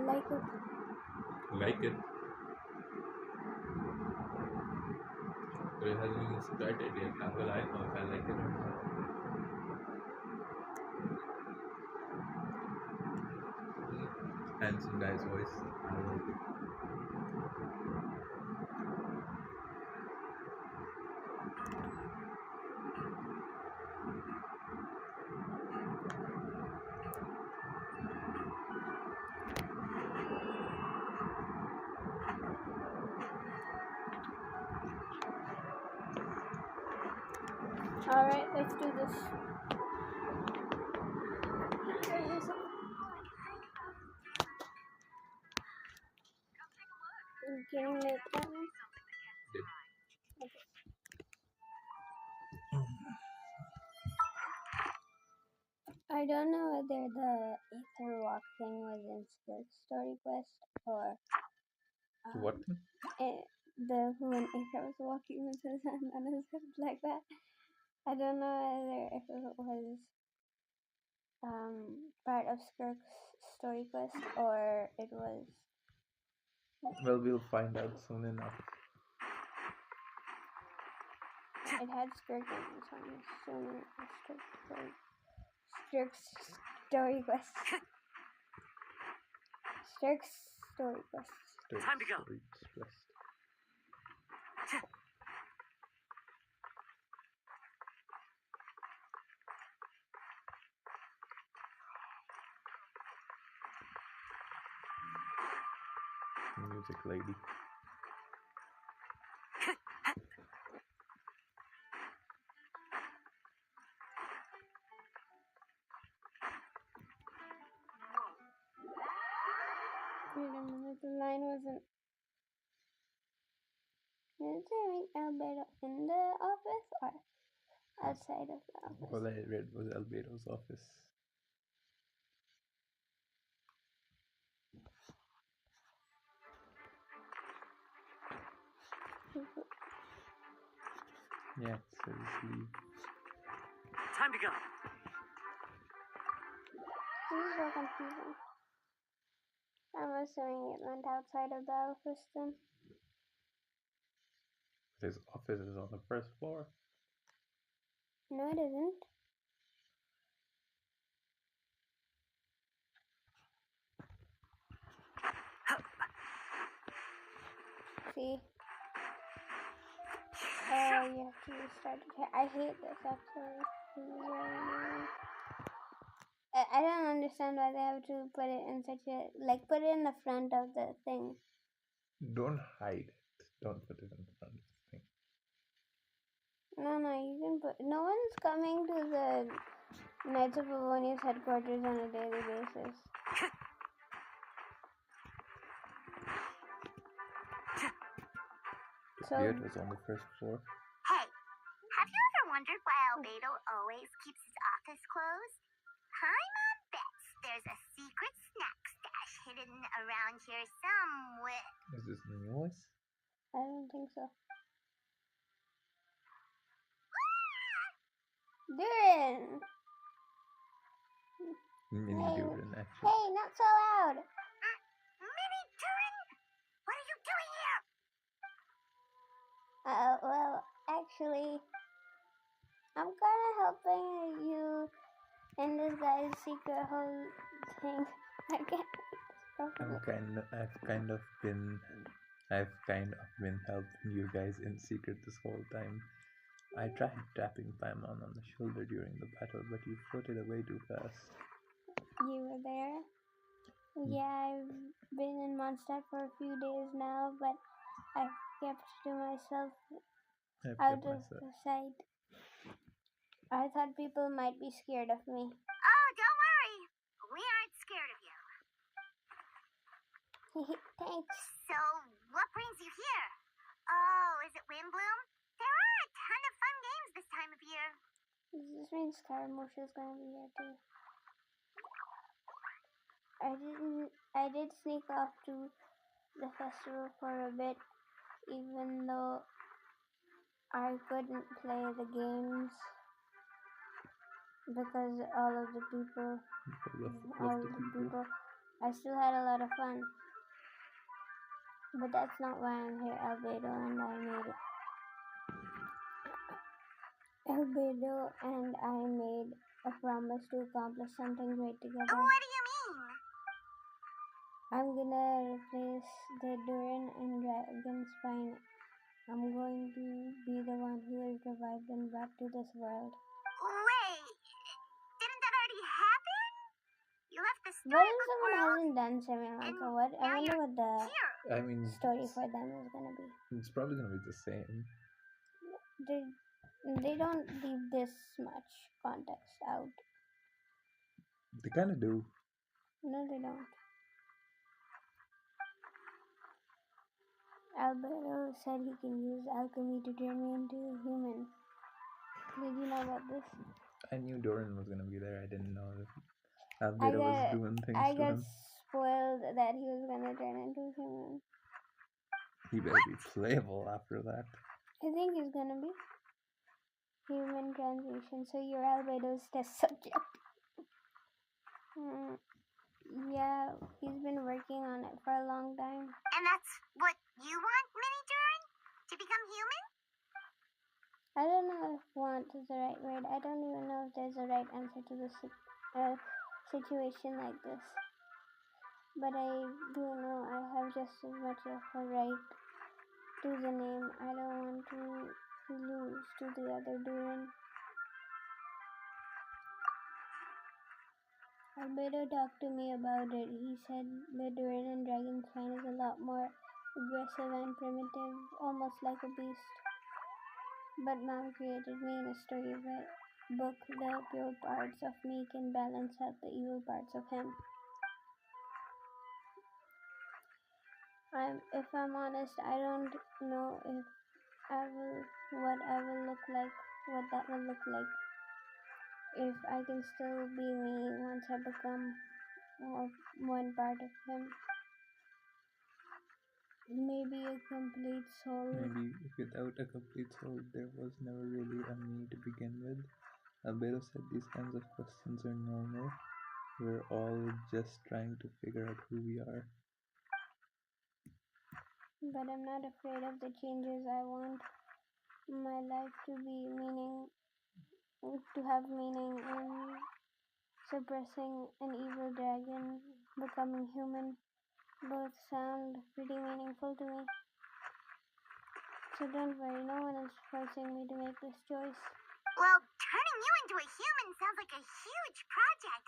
like it. Like it? But it hasn't even started yet. How will I know if I like it or not? Handsome guy's voice. I like it. Alright, let's do this. Getting late now. Okay. I don't know whether the Aether Walk thing was in Skirt's story quest or What? The when Aether was walking with his hand on his head like that. I don't know whether if it was part of Skirk's story quest or it was. Well, we'll find out soon enough. It had Skirk in it, so I'm assuming it was Skirk's story quest. Skirk's story quest. Time to go. Music lady. Wait a minute, the line wasn't. Is there an Albedo in the office or outside of the office? All I read was Albedo's office. Yeah, it says leave. Time to go. This is so confusing. I'm assuming it went outside of the office then. His office is on the first floor. No, it isn't. See? You have to restart it here. I hate this actually. This is really annoying. I don't understand why they have to put it in such a, like, put it in the front of the thing. Don't hide it. Don't put it in front of the thing. No, you can put, no one's coming to the Knights of Avonia's headquarters on a daily basis. The beard was on the first floor. Hey, have you ever wondered why Albedo always keeps his office closed? I'm on bets there's a secret snack stash hidden around here somewhere. Is this the new voice? I don't think so. Durin! Mini Durin, actually. Hey, not so loud! Mini Durin, what are you doing here? Well, actually, I'm kind of helping you in this guy's secret whole thing. I can't. I've kind of been helping you guys in secret this whole time. I tried tapping Paimon on the shoulder during the battle, but you floated away too fast. You were there? Yeah, I've been in MONDSTADT for a few days now, but I've kept to myself out of the sight. I thought people might be scared of me. Oh, don't worry. We aren't scared of you. Thanks. So, what brings you here? Oh, is it Windbloom? There are a ton of fun games this time of year. Does this mean Scaramouche is going to be here too? I did sneak off to the festival for a bit, even though I couldn't play the games because all of the people I still had a lot of fun. But that's not why I'm here. Albedo and I made a promise to accomplish something great together. What do you mean? I'm gonna replace the Durin and Dragon Spine. I'm going to be the one who is revived and brought to this world. Wait, didn't that already happen? You left the What if storybook someone world? hasn't done Semi-Manka? What? I wonder what the Here. story for them is gonna be. It's probably gonna be the same. They don't leave this much context out. They kind of do. No, they don't. Alberto said he can use alchemy to turn me into a human. Did you know about this? I knew Doran was gonna be there. I didn't know that Albedo was doing things I to got him. spoiled that he was gonna turn into a human. He better be playable after that. I think he's gonna be human transition. So you're Albedo's test subject. Yeah, he's been working on it for a long time. And that's what you want, Mini Durin? To become human? I don't know if want is the right word. I don't even know if there's a right answer to this situation like this. But I do know I have just as much of a right to the name. I don't want to lose to the other Durin. Albedo talked to me about it. He said the Durin and Dragon Spine is a lot more aggressive and primitive, almost like a beast. But Mom created me in a story book. The pure parts of me can balance out the evil parts of him. If I'm honest, I don't know what that will look like. If I can still be me once I become one part of him. Maybe a complete soul. Maybe without a complete soul, there was never really a me to begin with. Albedo said these kinds of questions are normal. We're all just trying to figure out who we are. But I'm not afraid of the changes. I want my life to have meaning, and suppressing an evil dragon, becoming human, both sound pretty meaningful to me. So don't worry, no one is forcing me to make this choice. Well, turning you into a human sounds like a huge project.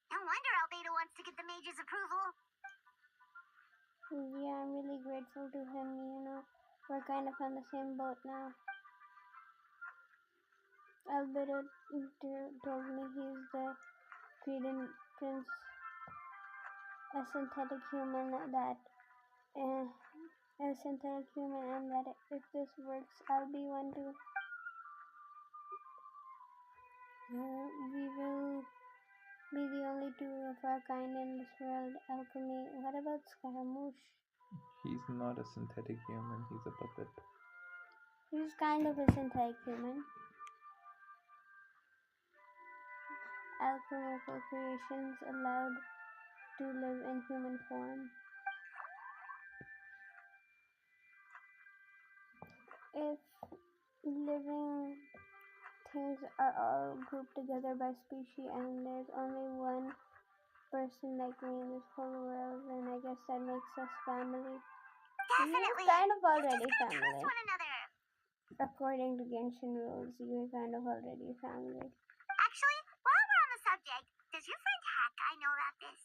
No wonder Albedo wants to get the mage's approval. Yeah, I'm really grateful to him, We're kind of on the same boat now. Albedo told me he's the Cretan prince, a synthetic human, and that if this works, I'll be one too. We will be the only two of our kind in this world. Alchemy. What about Scaramouche? He's not a synthetic human, he's a puppet. He's kind of a synthetic human. Alchemical creations allowed to live in human form. If living things are all grouped together by species and there's only one person like me in this whole world, then I guess that makes us family. Definitely. We're kind of already Just gotta family. trust one another. According to Genshin rules, you're kind of already family. Actually, while we're on the subject, does your friend Hakai know about this?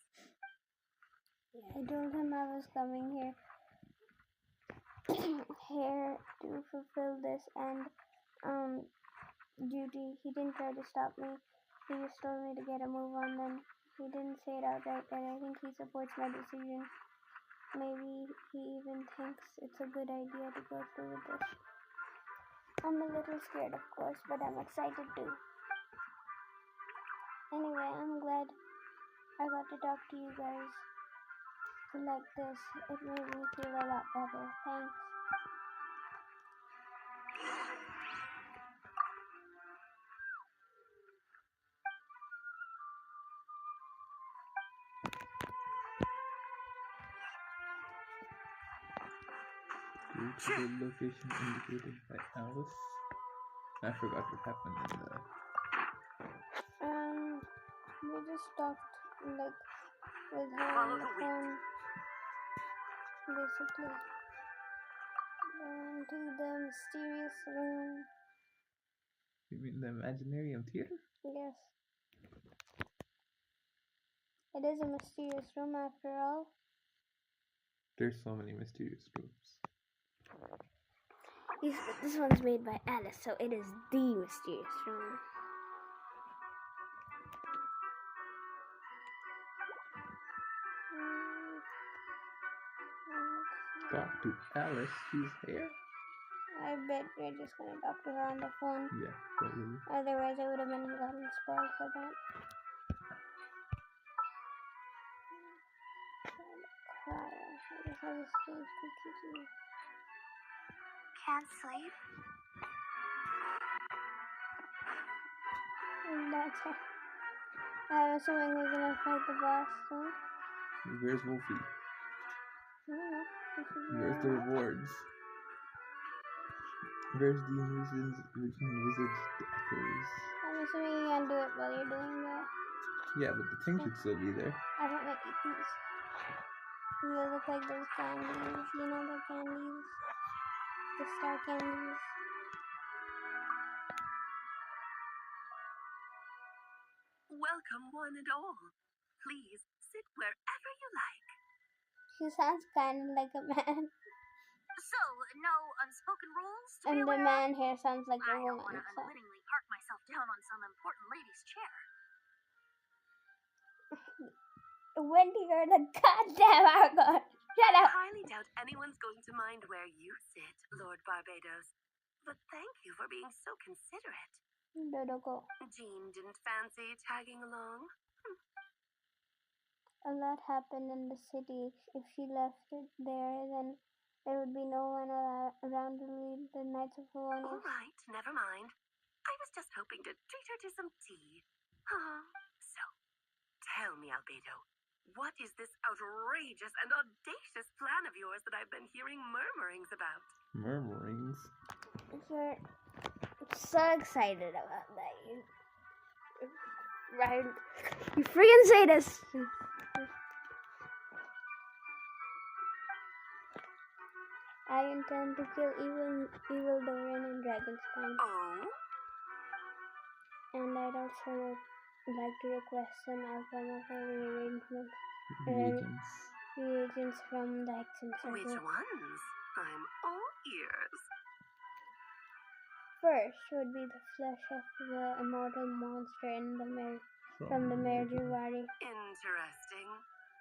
Yeah, I told him I was coming here to fulfill this and duty. He didn't try to stop me. He just told me to get a move on then. He didn't say it outright, but I think he supports my decision. Maybe he even thinks it's a good idea to go through with this. I'm a little scared, of course, but I'm excited too. Anyway, I'm glad I got to talk to you guys like this. It made me feel a lot better. Thanks. route to the location indicated by Alice. I forgot what happened in the... We just talked, like, with her on the phone, basically. To the mysterious room. You mean the Imaginarium Theater? Yes. It is a mysterious room after all. There's so many mysterious rooms. This one's made by Alice, so it is the mysterious room. Talk to Alice, she's here. I bet we're just gonna talk to her on the phone. Yeah, probably. Otherwise, I would have been gotten spoiled for that. Can't sleep? That's it. I'm assuming we're gonna fight the boss soon. Where's Wolfie? I don't know. Where's the rewards? Where's the envisaged echoes? I'm assuming you can't do it while you're doing that. Yeah, but the thing should still be there. I don't like eat these. They look like those candies. You know the candies? The star candies. Welcome, one and all. Please sit wherever you like. She sounds kind of like a man. So, no unspoken rules to And be the aware man of? here sounds like a I don't woman. want to So. unwittingly park myself down on some important lady's chair. Wendy, you're the goddamn archon. Shut I up. highly doubt anyone's going to mind where you sit, Lord Barbados. But thank you for being so considerate. Dodoko. Jean didn't fancy tagging along. A lot happened in the city. If she left it there, then there would be no one around to lead the Knights of Colonials. All right, never mind. I was just hoping to treat her to some tea. So, tell me, Albedo, what is this outrageous and audacious plan of yours that I've been hearing murmurings about? Murmurings? You're so excited about that. You freaking say this. I intend to kill evil Dorian and Dragonstein. Oh? And I'd also like to request some alchemical reagents from the Hexen Circle. Which ones? I'm all ears. First would be the flesh of the immortal monster in the from the Merjuvari. Interesting.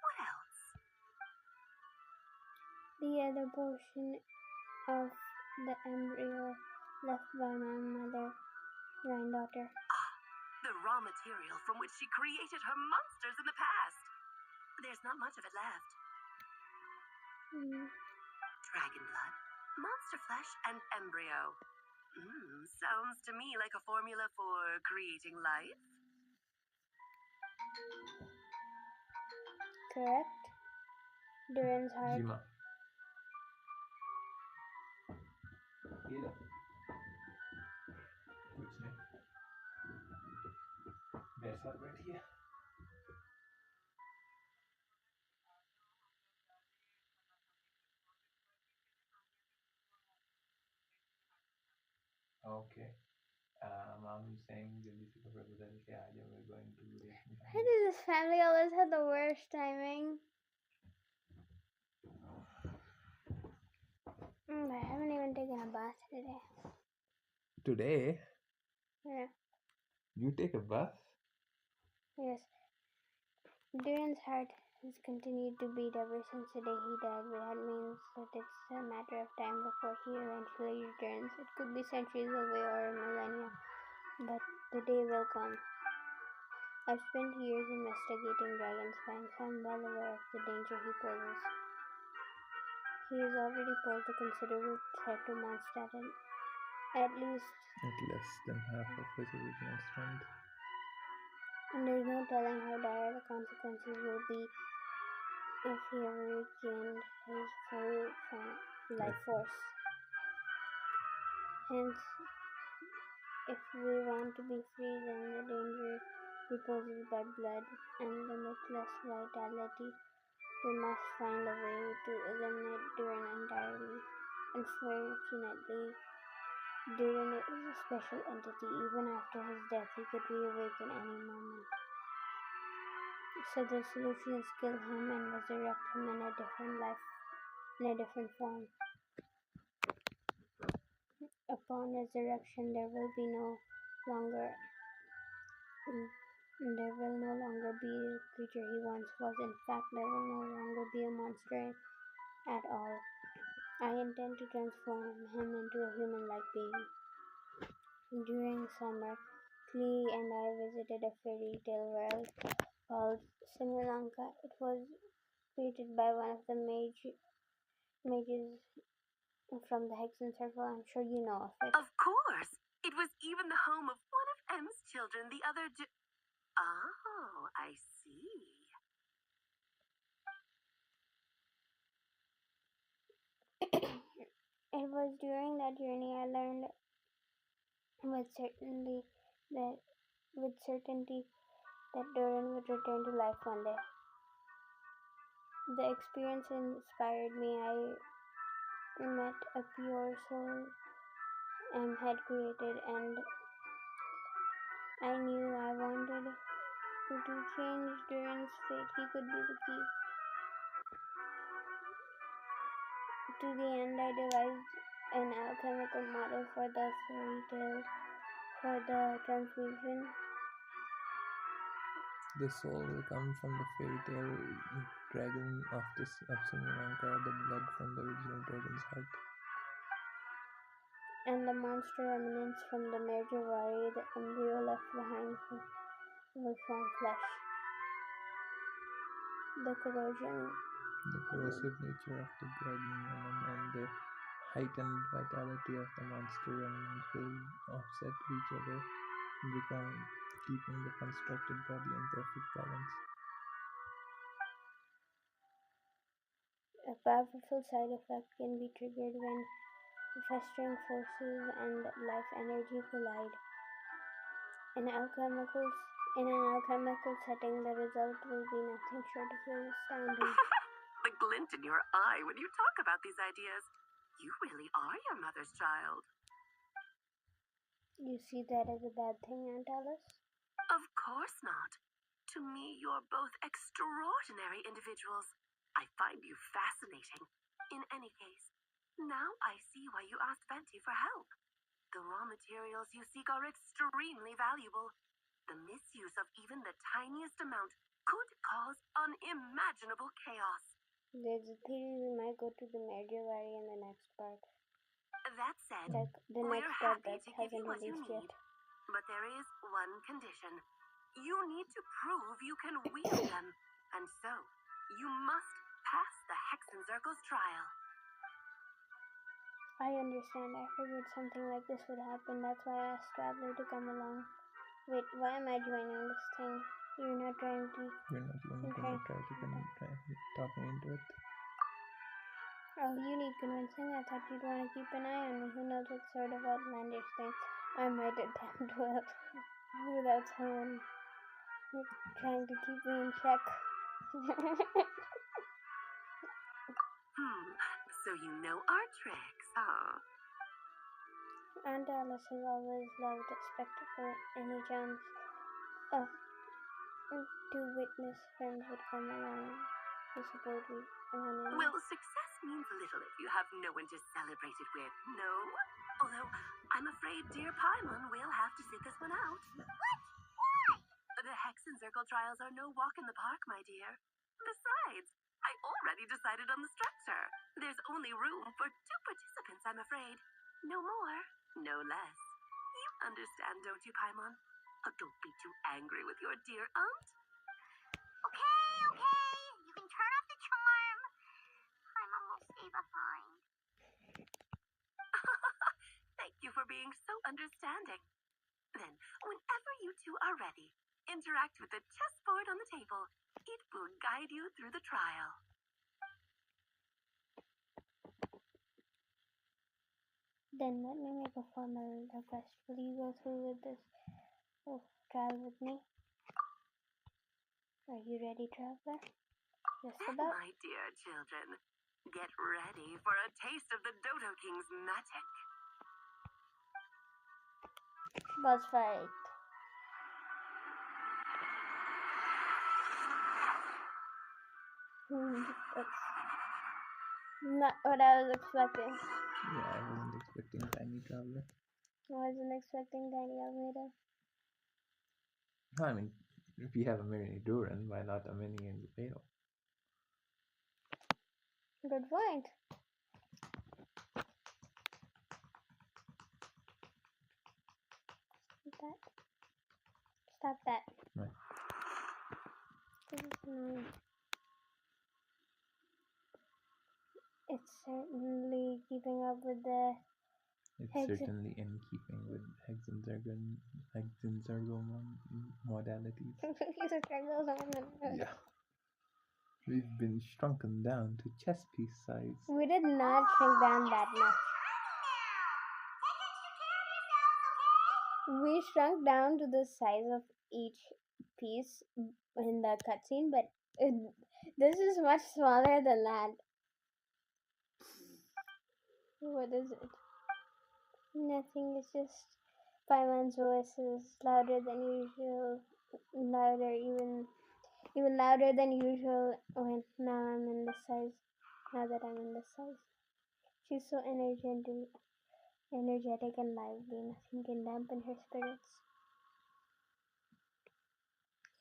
What else? The other portion of the embryo left by my mother, granddaughter. The raw material from which she created her monsters in the past. There's not much of it left. Dragon blood, monster flesh, and embryo. Sounds to me like a formula for creating life. Correct. Duran's heart. Jima. कुछ नहीं मेरे साथ बैठिए Okay. I'm saying जल्दी से कपड़े बदल के आ जाओ. We're going to. Why does this family always have the worst timing? I haven't even taken a bath today. Today? Yeah. You take a bath? Yes. Duran's heart has continued to beat ever since the day he died. That means that it's a matter of time before he eventually returns. It could be centuries away or millennia, but the day will come. I've spent years investigating Dragonstein, so I'm well aware of the danger he poses. He has already posed a considerable threat to MONDSTADT, at least at less than half of his original strength. And there's no telling how dire the consequences will be if he ever regained his full life force. Hence, if we want to be free, then the danger reposes by blood and limitless vitality. We must find a way to eliminate Durin entirely. Unfortunately, Durin is a special entity. Even after his death, he could reawaken any moment. So the solution is kill him and resurrect him in a different life, in a different form. Upon resurrection, there will no longer be the creature he once was. In fact, there will no longer be a monster at all. I intend to transform him into a human-like being. During summer, Klee and I visited a fairy tale world called Similanka. It was created by one of the mages from the Hexen Circle. I'm sure you know of it. Of course! It was even the home of one of M's children, the other Oh, I see. It was during that journey I learned with certainty that Durin would return to life one day. The experience inspired me. I met a pure soul M had created, and I knew I wanted to change Durin's fate. He could be the key. To the end, I devised an alchemical model for the fairy tale, for the transfusion. The soul will come from the fairy tale dragon of Sri Lanka, the blood from the original dragon's heart. And the monster emanates from the Merjavari, the embryo left behind will form flesh. The corrosive nature of the dragon venom and the heightened vitality of the monster remnants will offset each other, keeping the constructed body in perfect balance. A powerful side effect can be triggered when festering forces and life energy collide. In an alchemical setting, the result will be nothing short of astounding. The glint in your eye when you talk about these ideas. You really are your mother's child. You see that as a bad thing, Aunt Alice? Of course not. To me, you're both extraordinary individuals. I find you fascinating. In any case, now I see why you asked Venti for help. The raw materials you seek are extremely valuable. The misuse of even the tiniest amount could cause unimaginable chaos. There's a theory we might go to the Merjavari in the next part. That said, we're happy to give you what you need. But there is one condition. You need to prove you can wield them. And so, you must pass the Hexen Circle's trial. I understand. I figured something like this would happen. That's why I asked Traveler to come along. Wait, why am I joining this thing? You're not trying to... You're not even going to try to talk me into it. Oh, you need convincing. I thought you'd want to keep an eye on me. Who knows what sort of outlandish thing I might attempt without someone trying to keep me in check. So you know our tricks, huh? Aunt Alice has always loved a spectacle. Any chance to witness friends would come along to support me. Well, success means little if you have no one to celebrate it with, no? Although, I'm afraid dear Paimon will have to sit this one out. What? Why? The Hexen Circle trials are no walk in the park, my dear. Besides, I already decided on the structure. There's only room for 2 participants, I'm afraid. No more, no less. You understand, don't you, Paimon? Oh, don't be too angry with your dear aunt. Okay. You can turn off the charm. Paimon will stay behind. Thank you for being so understanding. Then, whenever you two are ready, interact with the chessboard on the table. It will guide you through the trial. Then let me make a formal request. Will you go through with this trial with me? Are you ready, traveler? Just Then, about. my dear children, get ready for a taste of the Dodo King's magic. Boss fight. That's not what I was expecting. Yeah, I wasn't expecting Tiny Traveler. I wasn't expecting Tiny Almeida. I mean, if you have a mini Duran, why not a mini in the Fatal? Good point. Stop that. Right. This is annoying. It's certainly keeping up with the It's certainly in keeping with Hexenzergo modalities. Yeah. We've been shrunken down to chess piece size. We did not shrink down that much. We shrunk down to the size of each piece in the cutscene, but this is much smaller than that. What is it? Nothing, it's just Paimon's voice is louder than usual. Even louder than usual now that I'm in this size. She's so energetic and lively, nothing can dampen her spirits.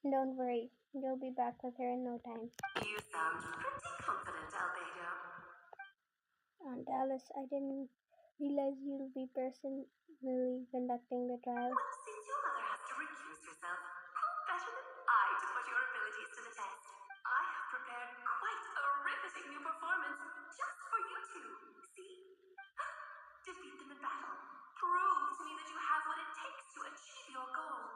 Don't worry, you'll be back with her in no time. You sound pretty confident, Albedo. Aunt Alice, I didn't realize you'll be personally conducting the trial. Well, since your mother has to recuse herself, who better than I to put your abilities to the test? I have prepared quite a riveting new performance just for you two. See? Defeat them in battle. Prove to me that you have what it takes to achieve your goal.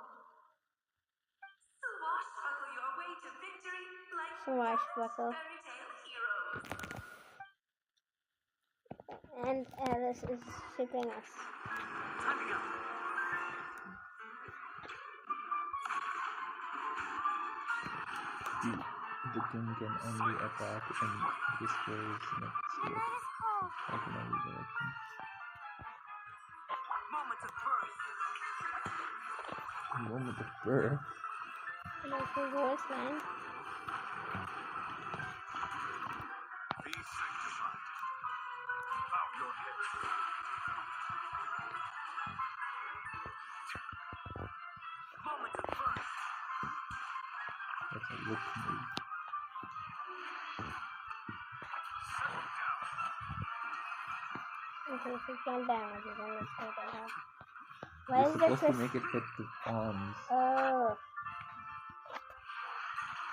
Swashbuckle your way to victory like Swashbuckle. fairy tale heroes. And Alice is shipping us. Time to go. The king can only attack in this phase next to it. Like in every direction. Moment of birth. Moment of birth. That's his voice line. Be sanctified. Bow your head. Moment of birth. That's a witch move. Settle down. Okay, so can't damage it in this total health. Why You're is there supposed to make it hit the arms. Oh.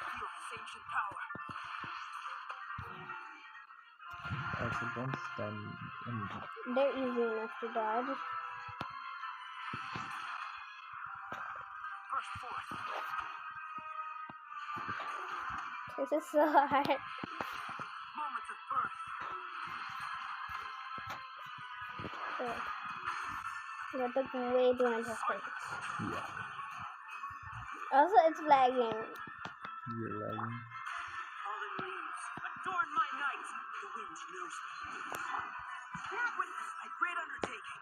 Feel this ancient power. Also, don't stand in. They're easy enough to dodge. Burst forth. This is so hard. Moment of birth. That took way too much effort. Yeah, Also, it's lagging. you're lagging. Fallen leaves. Adorn my night. The wind knows me. Witness my great undertaking.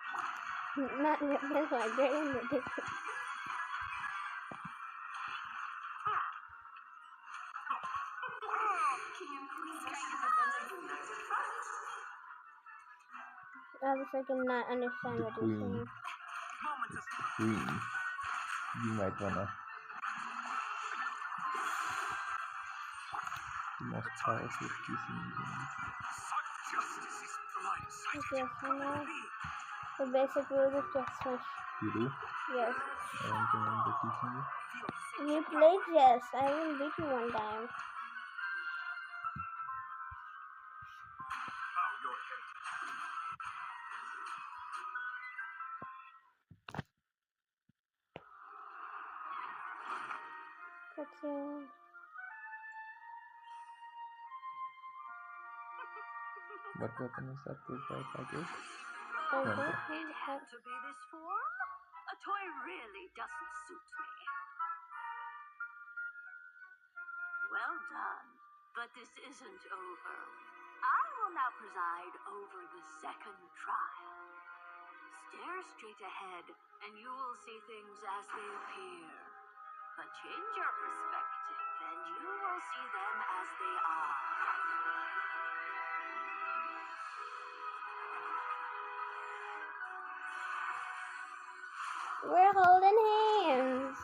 Not witness my great undertaking. Can you please kind of present a united front? Alice, I cannot understand The what queen. you're saying. Moment of Queen. You might wanna. The most powerful piece in the game. justice is blindsided. Yes, I know. The basic rules of chess switch. You do? Yes. I don't remember teaching you. You played chess. I even beat you one time. Bow your head. Cutscene. What weapon is that? Profile package? It had to be this form? A toy really doesn't suit me. Well done, but this isn't over. I will now preside over the second trial. Stare straight ahead, and you will see things as they appear. But change your perspective, and you will see them as they are. We're holding hands.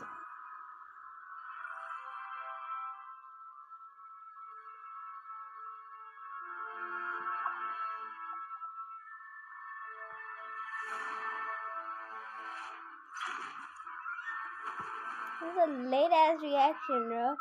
This is a late ass reaction, bro.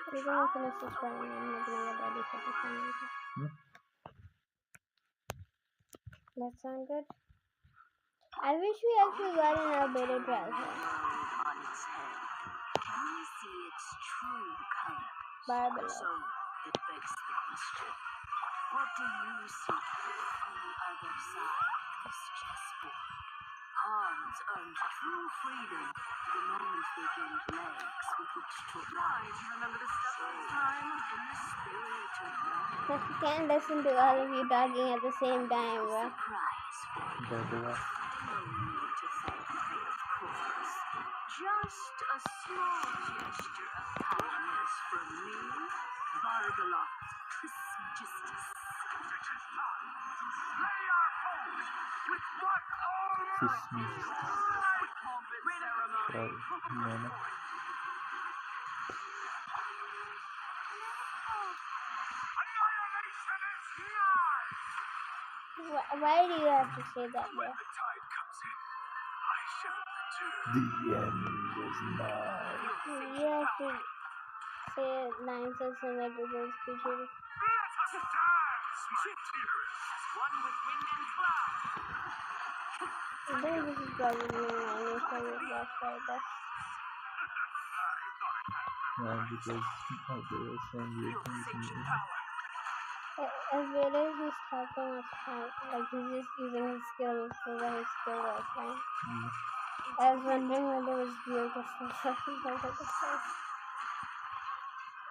We're gonna finish this part and then we're gonna get ready for the final. That sound good? I wish we actually got an albedo trial here. On its head. Can we see its true colors? Barbara. So it begs the question, what do you see on the other side of this chessboard? Pawns earned true freedom the moment they gained legs with which to fly. Do you remember the step last time? In the spirit of love. You can't listen to all of you talking at the same time, bro. Surprise for you. Barbara. No need to thank me, of course. Just a small gesture of kindness from me, Barbalot Trismegistus. Slay our foes with what Nana. annihilation is nigh! Why do you have to say that, bro? When the tide comes in, I shall return. The end is nigh. You have to say lines so similar to those creatures. Let us dance, my dearest. One with wind and cloud. I think this is probably my new favorite boss fight. Yeah, because Albedo is saying weird things to me. Albedo is just talking up front, like he's just using his skills so that his skill works, right? I was wondering whether it was real crystals or something like this.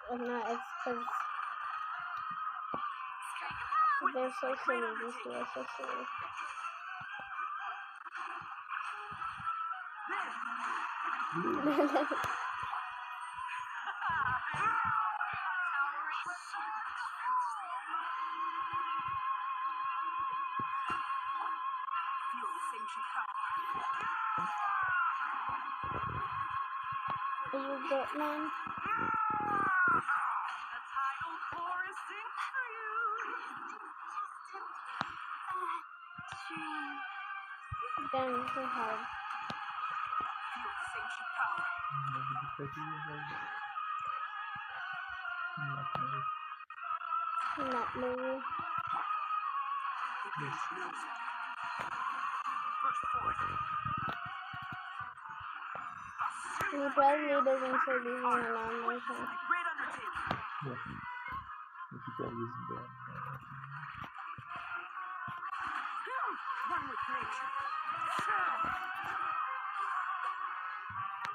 But no, it's because they're so silly. These two are so silly. Feel this ancient power. Are you good, man? A tidal chorusing for you. Done so hard. Feel this ancient power. Not moving. First forth. He probably doesn't say these in the nomination. Great undertaking. Yeah. If you try using that. One with nature.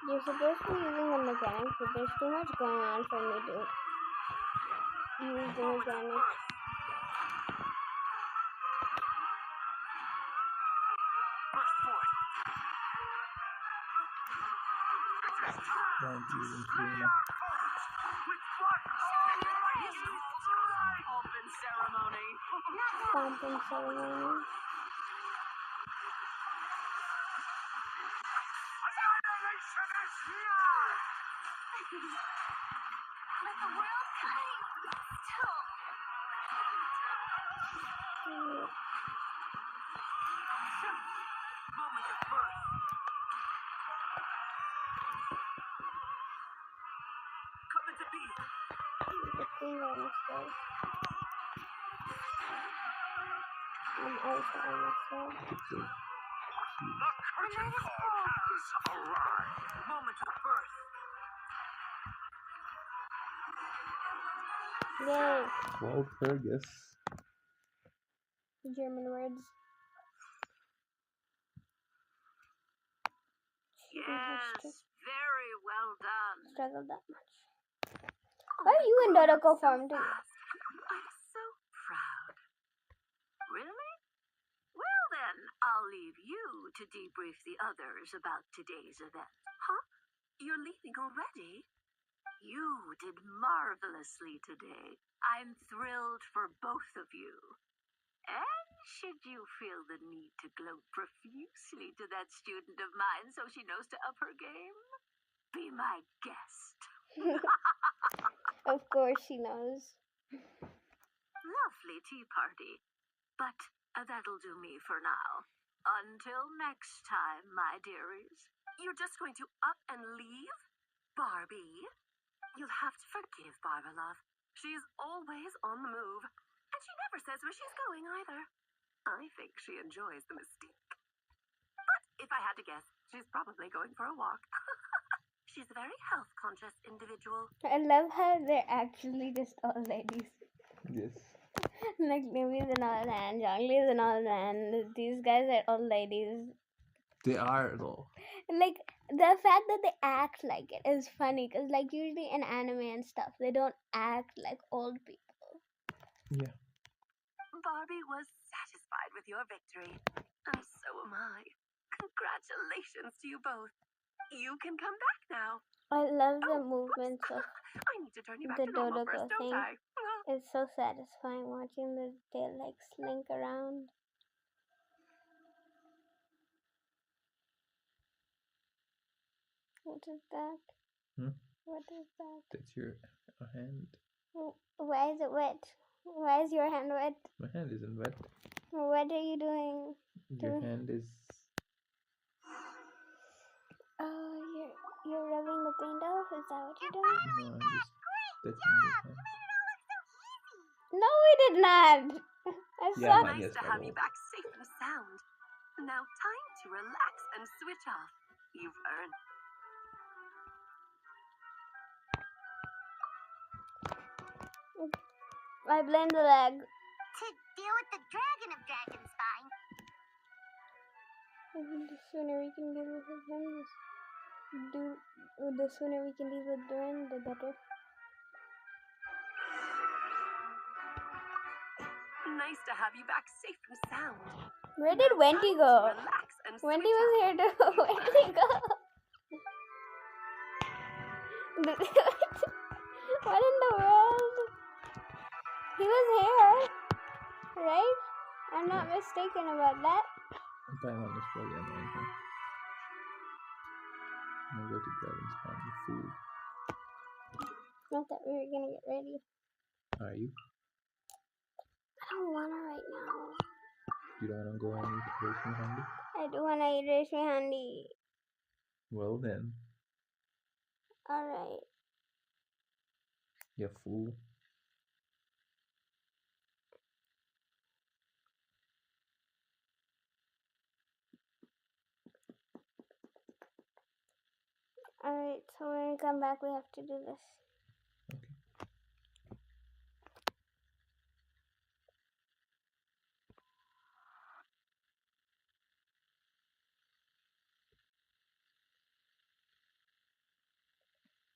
You're supposed to be using the mechanics, but there's too much going on for me to use the mechanics. First forth. Trying to use Trina. With what Open ceremony. Pomp and ceremony. annihilation is nigh! Let the world die. Still. Moment of birth. Come into being. The thing on this guy. I'm also almost dead. The curtain call has arrived. Moment of birth. Yay! Walpurgis. German words. Yes, very well done. Struggled that much. Oh, Why are you and Dodo so co-farmed too? fast. I'm so proud. Really? Well then, I'll leave you to debrief the others about today's event. Huh? You're leaving already? You did marvelously today. I'm thrilled for both of you. And should you feel the need to gloat profusely to that student of mine so she knows to up her game, be my guest. Of course she knows. Lovely tea party. But that'll do me for now. Until next time, my dearies. You're just going to up and leave? Barbie? You'll have to forgive Barbalov. She's always on the move. And she never says where she's going either. I think she enjoys the mystique. But if I had to guess, she's probably going for a walk. She's a very health-conscious individual. I love how they're actually just old ladies. Yes. Like Livy's an old man, Zhongli's an old man. These guys are old ladies. They are though. Like the fact that they act like it is funny because like usually in anime and stuff they don't act like old people. Yeah. Barbie was satisfied with your victory, and so am I. Congratulations to you both. You can come back now. I love the Oh, movements of I need to turn you back the to normal Dodoko first, don't thing. I? It's so satisfying watching the tail like slink around. What is that? What is that? That's your hand. Why is it wet? Why is your hand wet? My hand isn't wet. What are you doing? Your hand is. Oh, you're rubbing the paint off? Is that what you're doing? No, I'm just touching your hand. No, we did not. I Yeah, saw. Nice to have you back safe and sound. Now time to relax and switch off. You've earned. I blame the leg. To deal with the dragon of Dragonspine. The sooner we can deal with him, the sooner we can deal with Duran, the better. Nice to have you back safe and sound. Where did Wendy go? Wendy was here too. Where did he go? What in the world? He was here, right? I'm not mistaken about that. Paimon is probably annoying him. Now go to Dragonspine, you fool. Not that we were gonna get ready. Are you? I don't wanna right now. You don't wanna go and eat Race Me Handy? I do wanna eat Race Me Handy. Well then. Alright. You fool. Alright, so when we come back we have to do this.